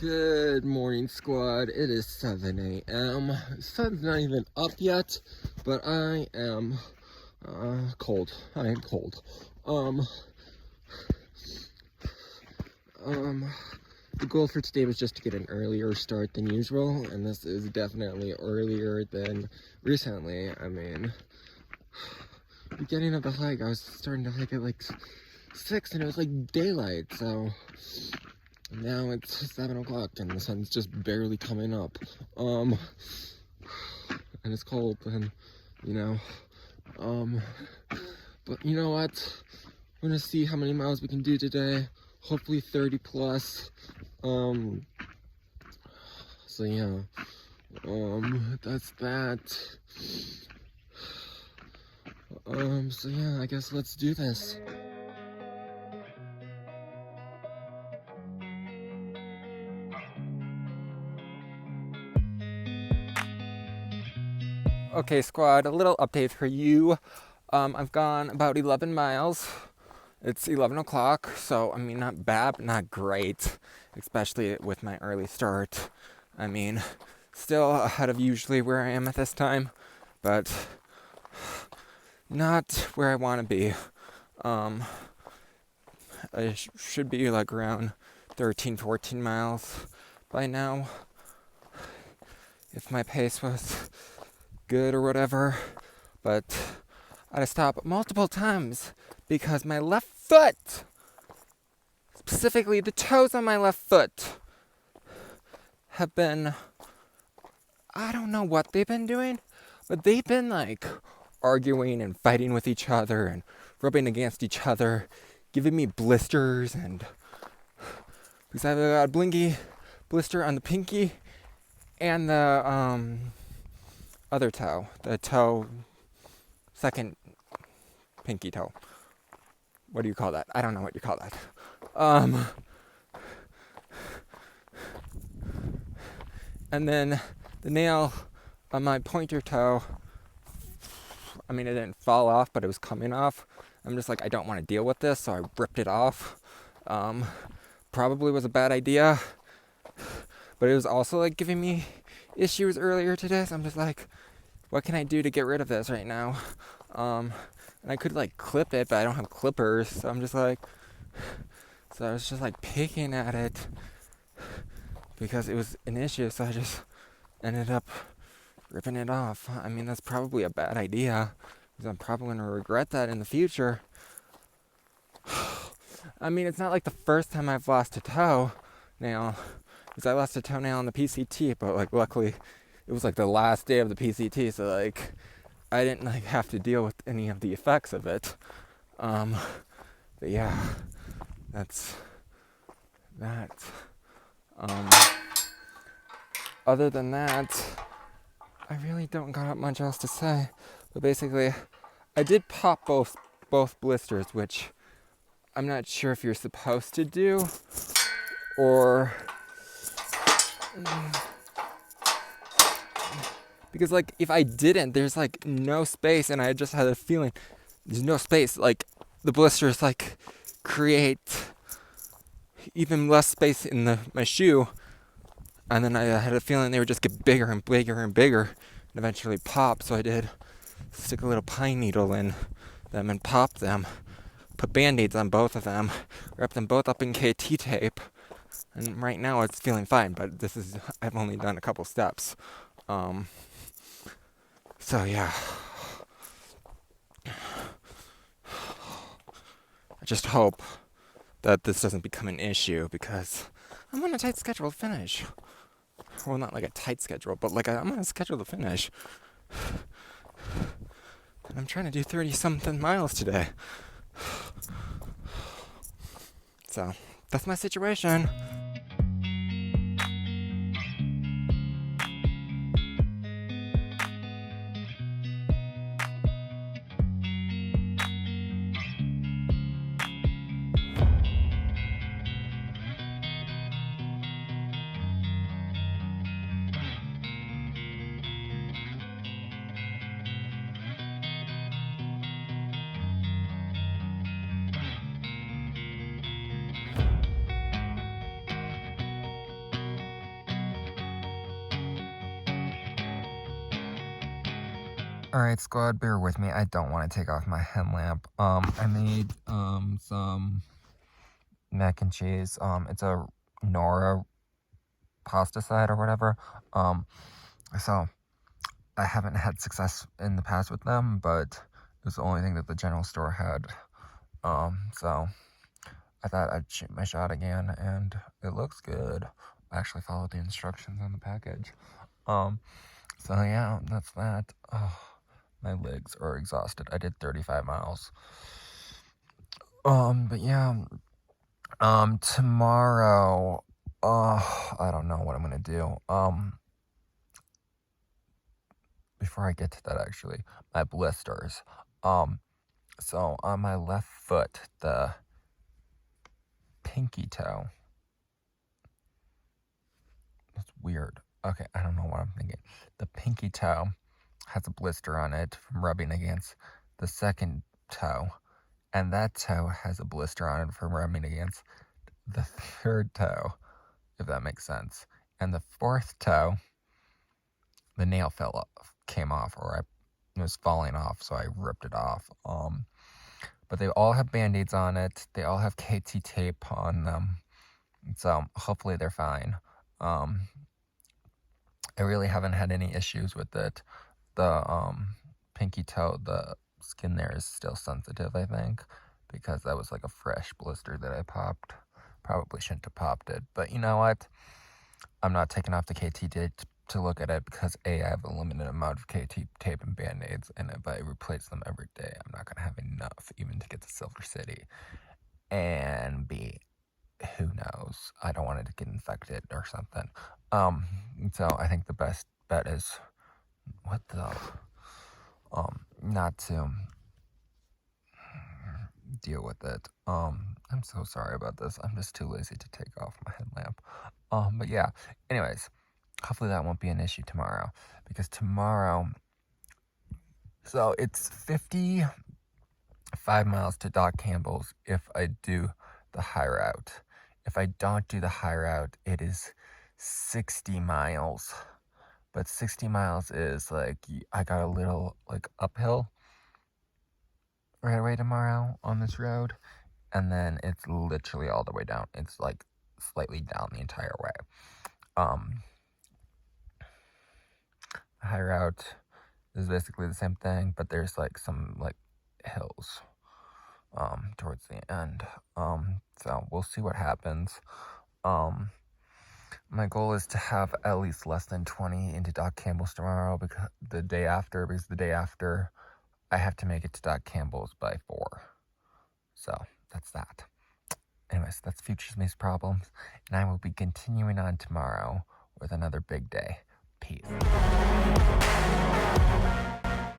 Good morning, squad. It is 7 a.m. Sun's not even up yet, but I am cold. I am cold. The goal for today was just to get an earlier start than usual, and this is definitely earlier than recently. I mean, beginning of the hike, I was starting to hike at like 6, and it was like daylight, so now it's 7 o'clock and the sun's just barely coming up. And it's cold, and but you know what? We're gonna see how many miles we can do today. Hopefully 30 plus. So yeah. That's that. So yeah, I guess let's do this. Okay, squad, a little update for you. I've gone about 11 miles. It's 11 o'clock, so I mean, not bad, but not great, especially with my early start. I mean, still ahead of usually where I am at this time, but not where I want to be. I should be like around 13, 14 miles by now, if my pace was good or whatever, but I had to stop multiple times because my left foot, specifically the toes on my left foot, have been, I don't know what they've been doing, but they've been like arguing and fighting with each other and rubbing against each other, giving me blisters, and because I have a blinky blister on the pinky and the other toe, second pinky toe. What do you call that? I don't know what you call that. And then the nail on my pointer toe, I mean, it didn't fall off, but it was coming off. I'm just like, I don't want to deal with this, so I ripped it off. Probably was a bad idea, but it was also like giving me issues earlier today, so I'm just like, what can I do to get rid of this right now? And I could like clip it, but I don't have clippers, so I'm just like, so I was just like picking at it because it was an issue, so I just ended up ripping it off. I mean, that's probably a bad idea, because I'm probably going to regret that in the future. I mean, it's not like the first time I've lost a toenail, because I lost a toenail on the PCT, but like luckily it was like the last day of the PCT, so like I didn't like have to deal with any of the effects of it. But yeah, that's that. Other than that, I really don't got much else to say. But basically, I did pop both blisters, which I'm not sure if you're supposed to do, or because like if I didn't, there's like no space, and I just had a feeling there's no space. Like the blisters like create even less space in my shoe, and then I had a feeling they would just get bigger and bigger and bigger, and eventually pop. So I did stick a little pine needle in them and pop them. Put band-aids on both of them, wrap them both up in KT tape, and right now it's feeling fine, but I've only done a couple steps. So yeah. I just hope that this doesn't become an issue, because I'm on a tight schedule to finish. Well, not like a tight schedule, but like I'm on a schedule to finish. And I'm trying to do 30-something miles today. So, that's my situation. Alright, squad, bear with me. I don't want to take off my headlamp. I made, some mac and cheese. It's a Nora pasta side or whatever. So I haven't had success in the past with them, but it was the only thing that the general store had. So I thought I'd shoot my shot again, and it looks good. I actually followed the instructions on the package. So yeah, that's that. Oh, my legs are exhausted. I did 35 miles. But yeah, tomorrow, I don't know what I'm gonna do. Before I get to that, actually, my blisters. So on my left foot, the pinky toe. That's weird. Okay, I don't know what I'm thinking. The pinky toe has a blister on it from rubbing against the second toe, and that toe has a blister on it from rubbing against the third toe, if that makes sense. And the fourth toe, the nail came off, or it was falling off, so I ripped it off. But they all have band-aids on it. They all have KT tape on them, so hopefully they're fine. I really haven't had any issues with it. The pinky toe, the skin there is still sensitive, I think, because that was like a fresh blister that I popped. Probably shouldn't have popped it, but you know what? I'm not taking off the KT tape to look at it because A, I have a limited amount of KT tape and band-aids, and if I replace them every day, I'm not gonna have enough even to get to Silver City. And B, who knows? I don't want it to get infected or something. So I think the best bet is not to deal with it. I'm so sorry about this. I'm just too lazy to take off my headlamp. But yeah, anyways, hopefully that won't be an issue tomorrow, because tomorrow, so it's 55 miles to Doc Campbell's if I do the high route. If I don't do the high route, it is 60 miles. But 60 miles is like, I got a little like uphill right away tomorrow on this road, and then it's literally all the way down. It's like slightly down the entire way. High route is basically the same thing, but there's like some like hills towards the end. So we'll see what happens. My goal is to have at least less than 20 into Doc Campbell's tomorrow, because the day after I have to make it to Doc Campbell's by 4. So that's that. Anyways, that's Future's Maze Problems, and I will be continuing on tomorrow with another big day. Peace.